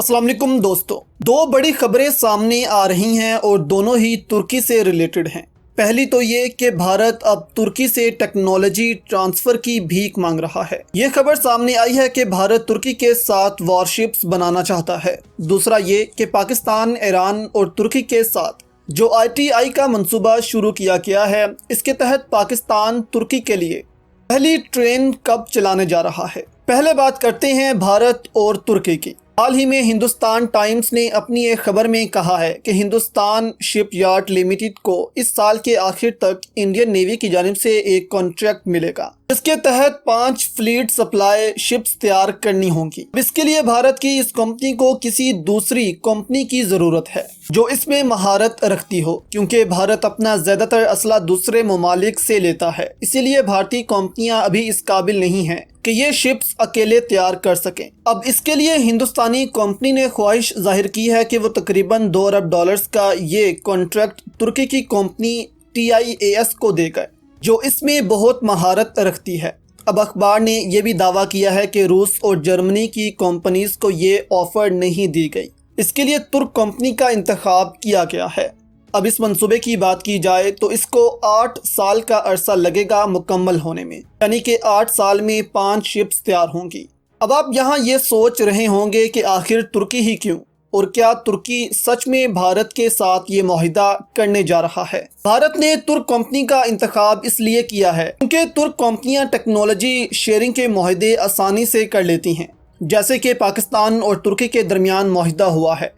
अस्सलाम वालेकुम दोस्तों, दो बड़ी खबरें सामने आ रही हैं और दोनों ही तुर्की से रिलेटेड हैं। पहली तो ये कि भारत अब तुर्की से टेक्नोलॉजी ट्रांसफ़र की भीख मांग रहा है। ये खबर सामने आई है कि भारत तुर्की के साथ वॉरशिप्स बनाना चाहता है। दूसरा ये कि पाकिस्तान, ईरान और तुर्की के साथ जो ITI का मंसूबा शुरू किया गया है, इसके तहत पाकिस्तान तुर्की के लिए पहली ट्रेन कब चलाने जा रहा है। पहले बात करते हैं भारत और तुर्की की। हाल ही में हिंदुस्तान टाइम्स ने अपनी एक खबर में कहा है कि हिंदुस्तान शिपयार्ड लिमिटेड को इस साल के आखिर तक इंडियन नेवी की जानिब से एक कॉन्ट्रैक्ट मिलेगा, जिसके तहत 5 फ्लीट सप्लाई शिप्स तैयार करनी होंगी। इसके लिए भारत की इस कंपनी को किसी दूसरी कंपनी की ज़रूरत है जो इसमें महारत रखती हो, क्योंकि भारत अपना ज़्यादातर असला दूसरे ममालिक से लेता है। इसीलिए भारतीय कंपनियां अभी इस काबिल नहीं हैं कि ये शिप्स अकेले तैयार कर सकें। अब इसके लिए हिंदुस्तानी कंपनी ने ख्वाहिश जाहिर की है कि वो तकरीबन $2 अरब का ये कॉन्ट्रैक्ट तुर्की की कंपनी TIAS को देगा, जो इसमें बहुत महारत रखती है। अब अखबार ने यह भी दावा किया है कि रूस और जर्मनी की कंपनीज को ये ऑफर नहीं दी गई। इसके लिए तुर्क कंपनी का इंतखाब किया गया है। अब इस मंसूबे की बात की जाए तो इसको 8 साल का अरसा लगेगा मुकम्मल होने में, यानी कि 8 साल में 5 शिप्स तैयार होंगी। अब आप यहाँ ये सोच रहे होंगे कि आखिर तुर्की ही क्यों, और क्या तुर्की सच में भारत के साथ ये मुआहिदा करने जा रहा है। भारत ने तुर्क कंपनी का इंतखाब इसलिए किया है क्योंकि तुर्क कंपनियां टेक्नोलॉजी शेयरिंग के मुआहिदे आसानी से कर लेती हैं, जैसे कि पाकिस्तान और तुर्की के दरमियान मुआहिदा हुआ है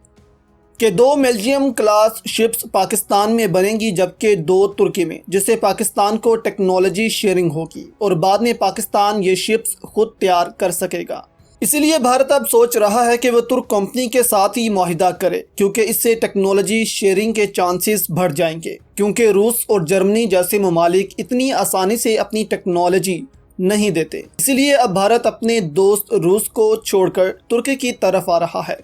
कि 2 मेल्जियम क्लास शिप्स पाकिस्तान में बनेंगी, जबकि 2 तुर्की में, जिससे पाकिस्तान को टेक्नोलॉजी शेयरिंग होगी और बाद में पाकिस्तान ये शिप्स खुद तैयार कर सकेगा। इसीलिए भारत अब सोच रहा है कि वह तुर्क कंपनी के साथ ही मुआहिदा करे, क्योंकि इससे टेक्नोलॉजी शेयरिंग के चांसेस बढ़ जाएंगे, क्योंकि रूस और जर्मनी जैसे ममालिक इतनी आसानी से अपनी टेक्नोलॉजी नहीं देते। इसीलिए अब भारत अपने दोस्त रूस को छोड़कर तुर्की की तरफ आ रहा है।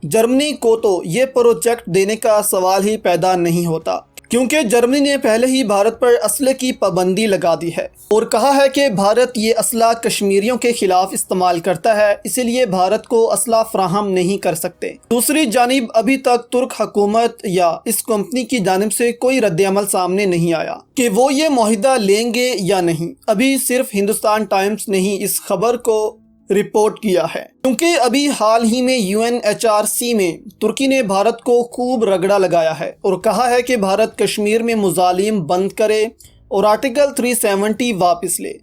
जर्मनी को तो ये प्रोजेक्ट देने का सवाल ही पैदा नहीं होता, क्योंकि जर्मनी ने पहले ही भारत पर असले की पाबंदी लगा दी है और कहा है कि भारत ये असला कश्मीरियों के खिलाफ इस्तेमाल करता है, इसीलिए भारत को असला फराहम नहीं कर सकते। दूसरी जानिब अभी तक तुर्क हुकूमत या इस कंपनी की जानिब से कोई रद्द-ए-अमल सामने नहीं आया कि वो ये मुआहिदा लेंगे या नहीं। अभी सिर्फ हिंदुस्तान टाइम्स ने ही इस खबर को रिपोर्ट किया है, क्योंकि अभी हाल ही में UNHRC में तुर्की ने भारत को खूब रगड़ा लगाया है और कहा है कि भारत कश्मीर में मुजालिम बंद करे और आर्टिकल 370 वापस ले,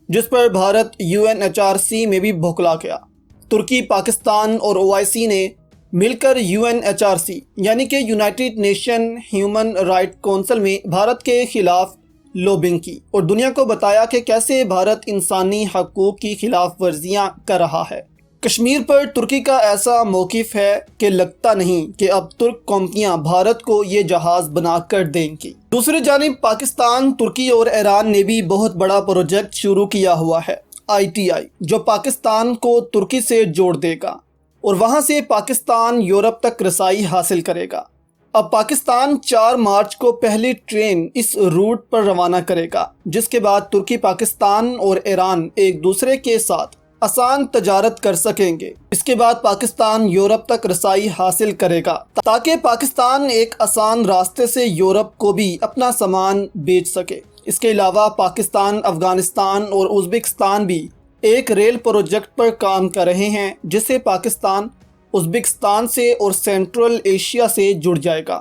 जिस पर भारत UNHRC में भी भुखला गया। तुर्की, पाकिस्तान और OIC ने मिलकर UNHRC यानी कि United nation human right council में भारत के खिलाफ लॉबिंग की और दुनिया को बताया कि कैसे भारत इंसानी हकूक़ की खिलाफ वर्जियाँ कर रहा है। कश्मीर पर तुर्की का ऐसा मौक़िफ़ है कि लगता नहीं कि अब तुर्क कंपनियां भारत को ये जहाज़ बना कर देंगी। दूसरी जानिब पाकिस्तान, तुर्की और ईरान ने भी बहुत बड़ा प्रोजेक्ट शुरू किया हुआ है, ITI, जो पाकिस्तान को तुर्की से जोड़ देगा और वहाँ से पाकिस्तान यूरोप तक रसाई हासिल करेगा। अब पाकिस्तान 4 मार्च को पहली ट्रेन इस रूट पर रवाना करेगा, जिसके बाद तुर्की, पाकिस्तान और ईरान एक दूसरे के साथ आसान तजारत कर सकेंगे। इसके बाद पाकिस्तान यूरोप तक रसाई हासिल करेगा, ताकि पाकिस्तान एक आसान रास्ते से यूरोप को भी अपना सामान बेच सके। इसके अलावा पाकिस्तान, अफगानिस्तान और उज़्बेकिस्तान भी एक रेल प्रोजेक्ट पर काम कर रहे हैं, जिससे पाकिस्तान उज़्बेकिस्तान से और सेंट्रल एशिया से जुड़ जाएगा।